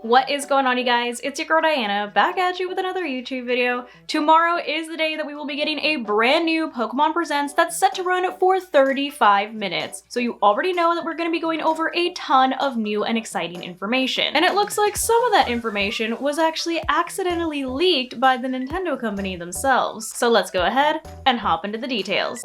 What is going on, you guys? It's your girl Diana, back at you with another YouTube video. Tomorrow is the day that we will be getting a brand new Pokemon Presents that's set to run for 35 minutes. So you already know that we're going to be going over a ton of new and exciting information. And it looks like some of that information was actually accidentally leaked by the Nintendo company themselves. So let's go ahead and hop into the details.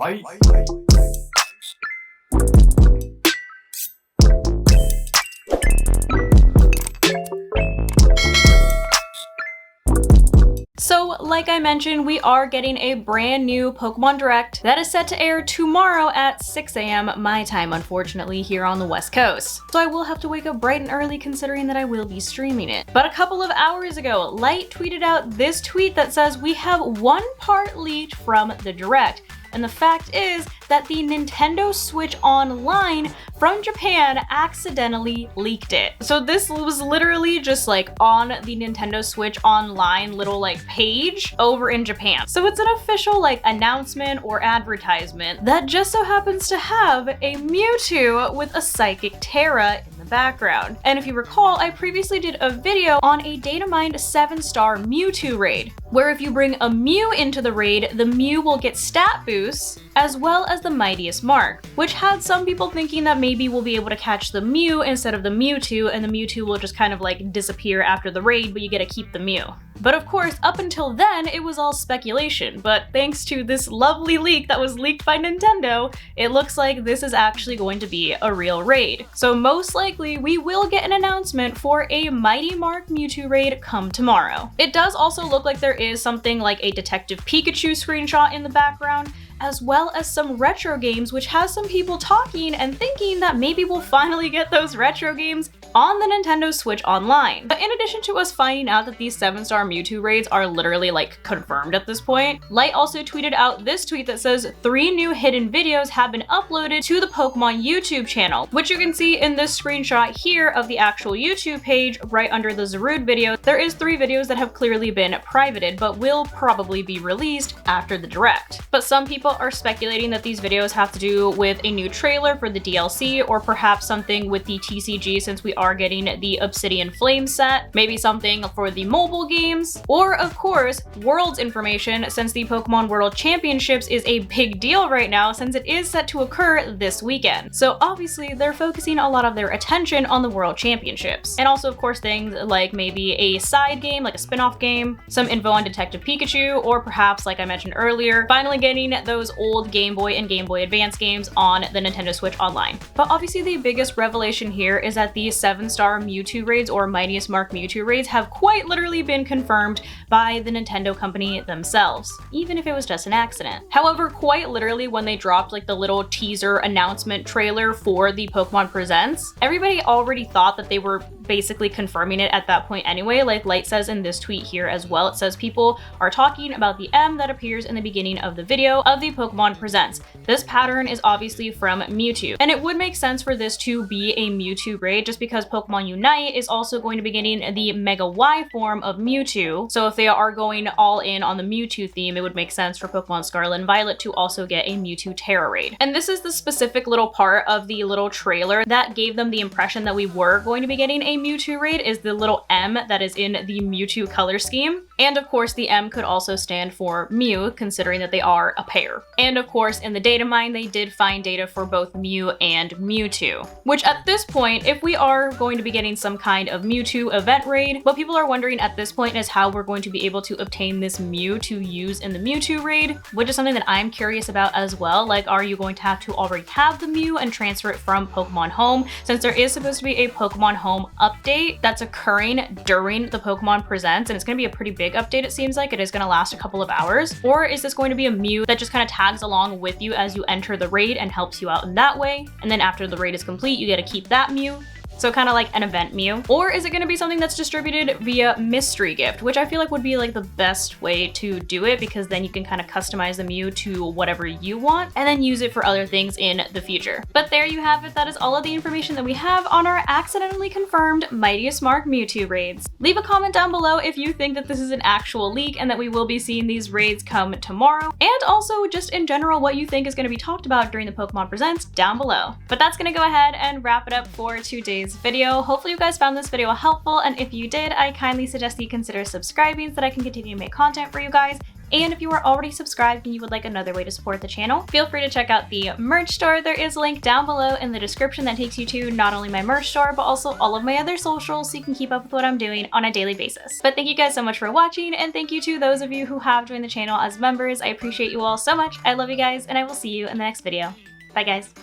So, like I mentioned, we are getting a brand new Pokemon Direct that is set to air tomorrow at 6 a.m. my time, unfortunately, here on the West Coast. So I will have to wake up bright and early considering that I will be streaming it. But a couple of hours ago, Light tweeted out this tweet that says, "We have one part leaked from the Direct." And the fact is that the Nintendo Switch Online from Japan accidentally leaked it. So this was literally just like on the Nintendo Switch Online little like page over in Japan. So it's an official like announcement or advertisement that just so happens to have a Mewtwo with a Psychic Terra in the background. And if you recall, I previously did a video on a data mined 7-star Mewtwo raid, where if you bring a Mew into the raid, the Mew will get stat boosts as well as the Mightiest Mark, which had some people thinking that maybe we'll be able to catch the Mew instead of the Mewtwo, and the Mewtwo will just kind of like disappear after the raid, but you get to keep the Mew. But of course, up until then, it was all speculation, but thanks to this lovely leak that was leaked by Nintendo, it looks like this is actually going to be a real raid. So most likely, we will get an announcement for a Mighty Mark Mewtwo raid come tomorrow. It does also look like there is something like a Detective Pikachu screenshot in the background, as well as some retro games, which has some people talking and thinking that maybe we'll finally get those retro games on the Nintendo Switch Online. But in addition to us finding out that these 7-star Mewtwo raids are literally like confirmed at this point, Light also tweeted out this tweet that says 3 new hidden videos have been uploaded to the Pokemon YouTube channel, which you can see in this screenshot here of the actual YouTube page right under the Karud video. There is 3 videos that have clearly been privated, but will probably be released after the Direct. But some people are speculating that these videos have to do with a new trailer for the DLC, or perhaps something with the TCG since we are getting the Obsidian Flame set, maybe something for the mobile games, or of course, Worlds information since the Pokemon World Championships is a big deal right now since it is set to occur this weekend. So obviously they're focusing a lot of their attention on the World Championships. And also of course things like maybe a side game, like a spin-off game, some info on Detective Pikachu, or perhaps like I mentioned earlier, finally getting those old Game Boy and Game Boy Advance games on the Nintendo Switch Online. But obviously the biggest revelation here is that these 7-star Mewtwo raids or Mightiest Mark Mewtwo raids have quite literally been confirmed by the Nintendo company themselves, even if it was just an accident. However, quite literally when they dropped like the little teaser announcement trailer for the Pokemon Presents, everybody already thought that they were basically confirming it at that point anyway. Like Light says in this tweet here as well, it says people are talking about the M that appears in the beginning of the video of the Pokemon Presents. This pattern is obviously from Mewtwo, and it would make sense for this to be a Mewtwo raid just because Pokemon Unite is also going to be getting the Mega Y form of Mewtwo. So if they are going all in on the Mewtwo theme, it would make sense for Pokemon Scarlet and Violet to also get a Mewtwo Terra raid. And this is the specific little part of the little trailer that gave them the impression that we were going to be getting a Mewtwo raid, is the little M that is in the Mewtwo color scheme. And of course the M could also stand for Mew, considering that they are a pair. And of course in the data mine they did find data for both Mew and Mewtwo, which at this point, if we are going to be getting some kind of Mewtwo event raid, what people are wondering at this point is how we're going to be able to obtain this Mew to use in the Mewtwo raid, which is something that I'm curious about as well. Like, are you going to have to already have the Mew and transfer it from Pokemon Home, since there is supposed to be a Pokemon Home update that's occurring during the Pokemon Presents, and it's going to be a pretty big update. It seems like it is going to last a couple of hours. Or is this going to be a Mew that just kind of tags along with you as you enter the raid and helps you out in that way, and then after the raid is complete you get to keep that Mew? So kind of like an event Mew. Or is it going to be something that's distributed via mystery gift, which I feel like would be like the best way to do it, because then you can kind of customize the Mew to whatever you want and then use it for other things in the future. But there you have it. That is all of the information that we have on our accidentally confirmed Mightiest Mark Mewtwo raids. Leave a comment down below if you think that this is an actual leak and that we will be seeing these raids come tomorrow, and also just in general what you think is going to be talked about during the Pokemon Presents down below. But that's going to go ahead and wrap it up for today's today's video. Hopefully you guys found this video helpful, and if you did, I kindly suggest that you consider subscribing so that I can continue to make content for you guys. And if you are already subscribed and you would like another way to support the channel, feel free to check out the merch store. There is a link down below in the description that takes you to not only my merch store, but also all of my other socials so you can keep up with what I'm doing on a daily basis. But thank you guys so much for watching, and thank you to those of you who have joined the channel as members. I appreciate you all so much. I love you guys, and I will see you in the next video. Bye guys.